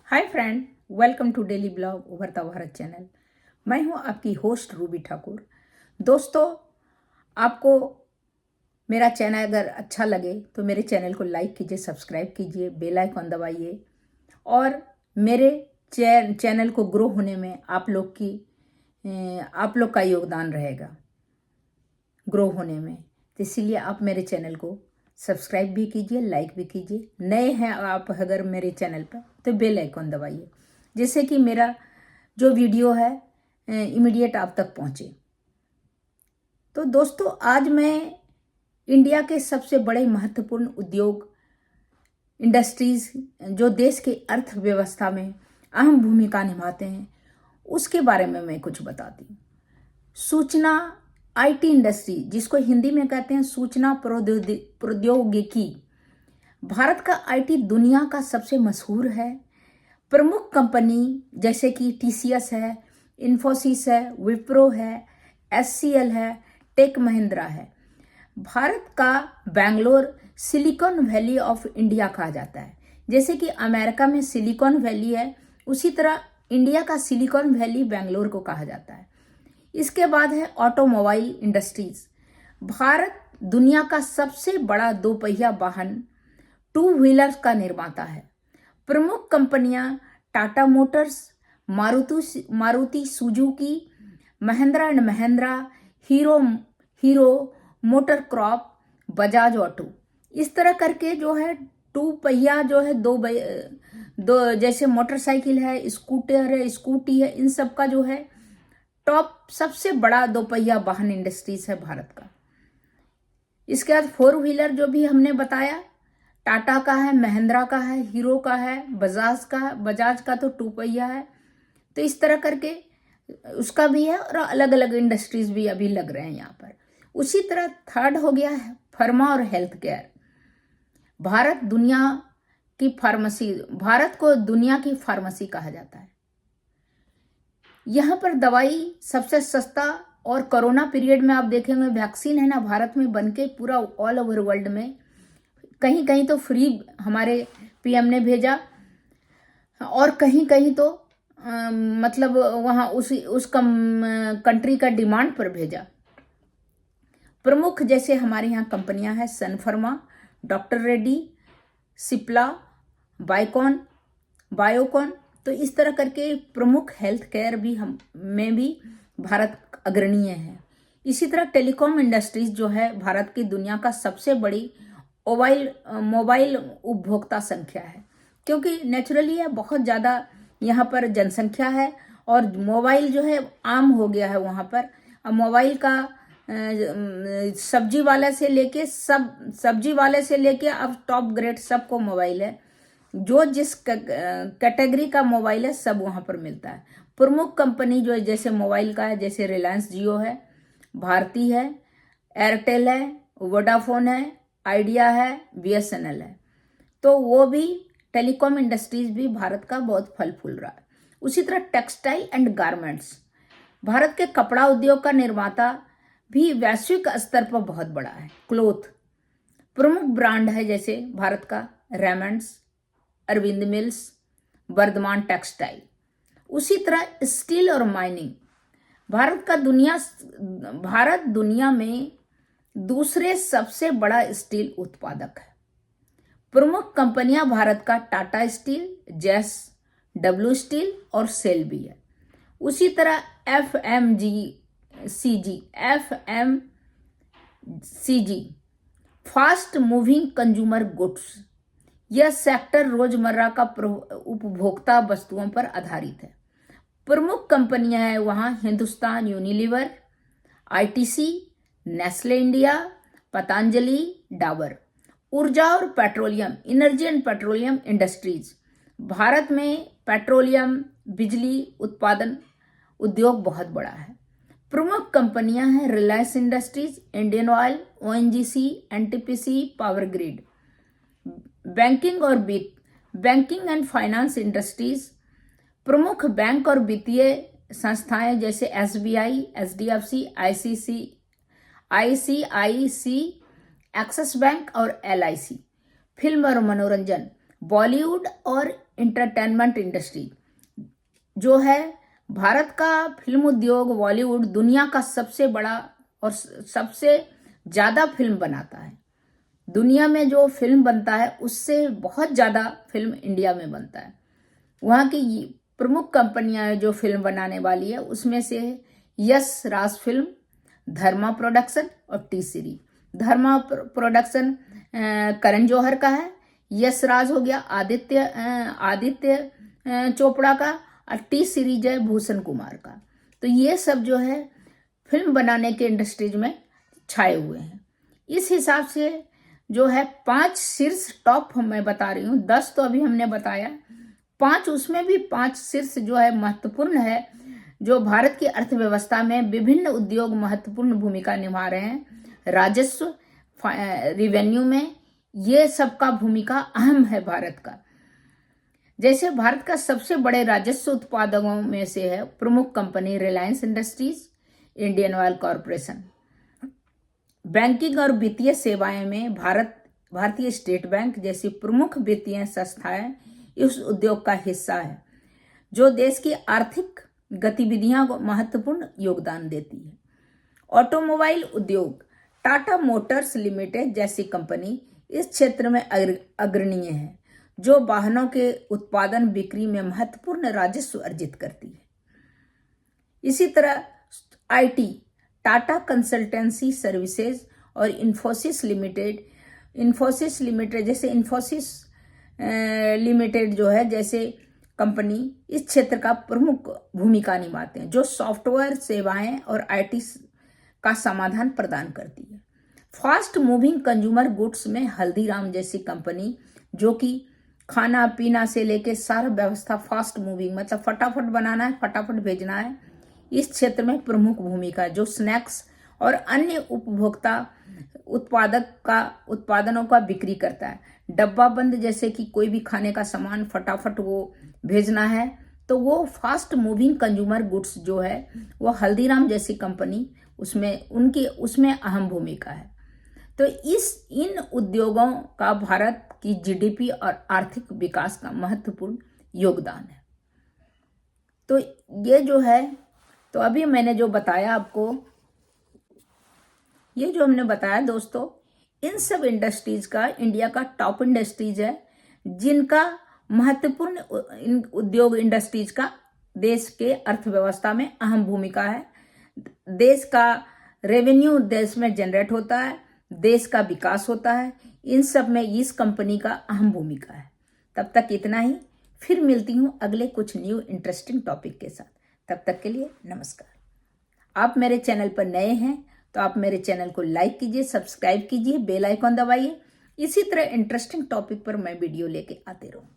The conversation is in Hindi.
Hi friend, welcome to daily blog Ubharta Bharat channel. मैं हूं आपकी होस्ट रूबी ठाकुर। दोस्तों, आपको मेरा चैनल अगर अच्छा लगे तो मेरे चैनल को लाइक कीजिए, सब्सक्राइब कीजिए, बेल आइकन दबाइए और मेरे चैनल को ग्रो होने में आप लोग का योगदान रहेगा ग्रो होने में। तो इसीलिए आप मेरे चैनल को सब्सक्राइब भी कीजिए, लाइक भी कीजिए। नए हैं आप अगर मेरे चैनल पर तो बेल आइकन दबाइए, जिससे कि मेरा जो वीडियो है इमीडिएट आप तक पहुंचे। तो दोस्तों, आज मैं इंडिया के सबसे बड़े महत्वपूर्ण उद्योग इंडस्ट्रीज जो देश के अर्थव्यवस्था में अहम भूमिका निभाते हैं उसके बारे में मैं कुछ बताती हूँ। सूचना आईटी इंडस्ट्री, जिसको हिंदी में कहते हैं सूचना प्रौद्योगिकी, भारत का आईटी दुनिया का सबसे मशहूर है। प्रमुख कंपनी जैसे कि टीसीएस है, इन्फोसिस है, विप्रो है, एचसीएल है, टेक महिंद्रा है। भारत का Bangalore silicon valley of India कहा जाता है। जैसे कि अमेरिका में सिलिकॉन वैली है, उसी तरह इंडिया का सिलिकॉन वैली बेंगलोर को कहा जाता है। इसके बाद है ऑटोमोबाइल इंडस्ट्रीज। भारत दुनिया का सबसे बड़ा दोपहिया वाहन टू व्हीलर्स का निर्माता है। प्रमुख कंपनियां Tata Motors, Maruti Suzuki, Mahindra and Mahindra, hero motor crop, Bajaj auto. इस तरह करके जो है टू पहिया जो है दो जैसे मोटरसाइकिल है, स्कूटर है, स्कूटी है, इन सब का जो है टॉप सबसे बड़ा दोपहिया वाहन इंडस्ट्रीज है भारत का। इसके बाद फोर व्हीलर जो भी हमने बताया, टाटा का है, महिंद्रा का है, हीरो का है, बजाज का तो टू पहिया है। तो इस तरह करके उसका भी है और अलग अलग इंडस्ट्रीज भी अभी लग रहे हैं यहाँ पर। उसी तरह थर्ड हो गया है फार्मा और हेल्थ केयर। भारत को दुनिया की फार्मेसी कहा जाता है। यहाँ पर दवाई सबसे सस्ता, और कोरोना पीरियड में आप देखेंगे वैक्सीन है ना भारत में बनके पूरा ऑल ओवर वर्ल्ड में कहीं कहीं तो फ्री हमारे पीएम ने भेजा, और कहीं कहीं तो मतलब वहाँ उस कंट्री का डिमांड पर भेजा। प्रमुख जैसे हमारे यहाँ कंपनियां हैं Sun Pharma, doctor Reddy, Cipla, Biocon. तो इस तरह करके प्रमुख हेल्थ केयर में भी भारत अग्रणीय है। इसी तरह टेलीकॉम इंडस्ट्रीज जो है भारत की दुनिया का सबसे बड़ी मोबाइल उपभोक्ता संख्या है, क्योंकि नेचुरली है बहुत ज़्यादा यहाँ पर जनसंख्या है और मोबाइल जो है आम हो गया है वहाँ पर। अब मोबाइल का सब्जी वाले से लेके अब टॉप ग्रेड सबको मोबाइल है। जो जिस कैटेगरी का मोबाइल है सब वहाँ पर मिलता है। प्रमुख कंपनी जो है जैसे मोबाइल का है, जैसे रिलायंस जियो है, भारती है, एयरटेल है, वोडाफोन है, आइडिया है, बीएसएनएल है। तो वो भी टेलीकॉम इंडस्ट्रीज भी भारत का बहुत फल फूल रहा है। उसी तरह टेक्सटाइल एंड गारमेंट्स, भारत के कपड़ा उद्योग का निर्माता भी वैश्विक स्तर पर बहुत बड़ा है। क्लोथ प्रमुख ब्रांड है जैसे भारत का Raymond's, Arvind mills, Vardhman textile. उसी तरह स्टील और माइनिंग, भारत दुनिया में दूसरे सबसे बड़ा स्टील उत्पादक है। प्रमुख कंपनियां भारत का टाटा स्टील, JSW स्टील और सेल भी है। उसी तरह FMCG fast moving consumer goods, यह सेक्टर रोजमर्रा का उपभोक्ता वस्तुओं पर आधारित है। प्रमुख कंपनियां हैं वहां Hindustan Unilever, ITC, Nestle India, Patanjali, Dabur. ऊर्जा और petroleum, energy and petroleum industries, Bharat में पेट्रोलियम बिजली उत्पादन उद्योग बहुत बड़ा है। प्रमुख कंपनियां हैं Reliance industries, Indian oil, ONGC, NTPC, power grid. Banking and finance industries, प्रमुख बैंक और वित्तीय संस्थाएं जैसे SBI, HDFC, ICICI, axis bank और LIC। फिल्म और मनोरंजन, बॉलीवुड और इंटरटेनमेंट इंडस्ट्री जो है, भारत का फिल्म उद्योग बॉलीवुड दुनिया का सबसे बड़ा और सबसे ज़्यादा फिल्म बनाता है। दुनिया में जो फिल्म बनता है उससे बहुत ज़्यादा फिल्म इंडिया में बनता है। वहाँ की प्रमुख कंपनियां जो फिल्म बनाने वाली है उसमें से यश राज फिल्म, धर्मा प्रोडक्शन और टी सीरीज। धर्मा प्रोडक्शन करण जौहर का है, यश राज हो गया आदित्य चोपड़ा का, और टी सीरीज है भूषण कुमार का। तो ये सब जो है फिल्म बनाने के इंडस्ट्रीज में छाए हुए हैं। इस हिसाब से जो है 5 शीर्ष टॉप मैं बता रही हूँ, 10 तो अभी हमने बताया, 5 उसमें भी 5 शीर्ष जो है महत्वपूर्ण है, जो भारत की अर्थव्यवस्था में विभिन्न उद्योग महत्वपूर्ण भूमिका निभा रहे हैं। राजस्व रिवेन्यू में ये सबका भूमिका अहम है भारत का। जैसे भारत का सबसे बड़े राजस्व उत्पादकों में से है प्रमुख company Reliance industries, Indian oil corporation. Banking और वित्तीय सेवाएं में भारतीय स्टेट बैंक जैसी प्रमुख वित्तीय संस्थाएं इस उद्योग का हिस्सा है, जो देश की आर्थिक गतिविधियों को महत्वपूर्ण योगदान देती है। ऑटोमोबाइल उद्योग, टाटा मोटर्स लिमिटेड जैसी कंपनी इस क्षेत्र में अग्रणीय है, जो वाहनों के उत्पादन बिक्री में महत्वपूर्ण राजस्व अर्जित करती है। इसी तरह आईटी, टाटा कंसल्टेंसी सर्विसेज और इन्फोसिस लिमिटेड जो है जैसे कंपनी इस क्षेत्र का प्रमुख भूमिका निभाते हैं, जो सॉफ्टवेयर सेवाएं और आईटी का समाधान प्रदान करती है। फास्ट मूविंग कंज्यूमर गुड्स में हल्दीराम जैसी कंपनी, जो कि खाना पीना से लेके सारा व्यवस्था फास्ट मूविंग मतलब फटाफट बनाना है, फटाफट भेजना है, इस क्षेत्र में प्रमुख भूमिका है, जो स्नैक्स और अन्य उपभोक्ता उत्पादनों का बिक्री करता है। डब्बा बंद जैसे कि कोई भी खाने का सामान फटाफट वो भेजना है, तो वो फास्ट मूविंग कंज्यूमर गुड्स जो है वो हल्दीराम जैसी कंपनी उसमें अहम भूमिका है। तो इन उद्योगों का भारत की जीडीपी और आर्थिक विकास का महत्वपूर्ण योगदान है। तो ये जो है, तो अभी मैंने जो बताया आपको, ये जो हमने बताया दोस्तों, इन सब इंडस्ट्रीज का इंडिया का टॉप इंडस्ट्रीज है, जिनका महत्वपूर्ण उद्योग इंडस्ट्रीज का देश के अर्थव्यवस्था में अहम भूमिका है। देश का रेवेन्यू देश में जनरेट होता है, देश का विकास होता है, इन सब में इस कंपनी का अहम भूमिका है। तब तक इतना ही, फिर मिलती हूँ अगले कुछ न्यू इंटरेस्टिंग टॉपिक के साथ। तब तक के लिए नमस्कार। आप मेरे चैनल पर नए हैं तो आप मेरे चैनल को लाइक कीजिए, सब्सक्राइब कीजिए, बेल आइकॉन दबाइए। इसी तरह इंटरेस्टिंग टॉपिक पर मैं वीडियो लेके आते रहूँ।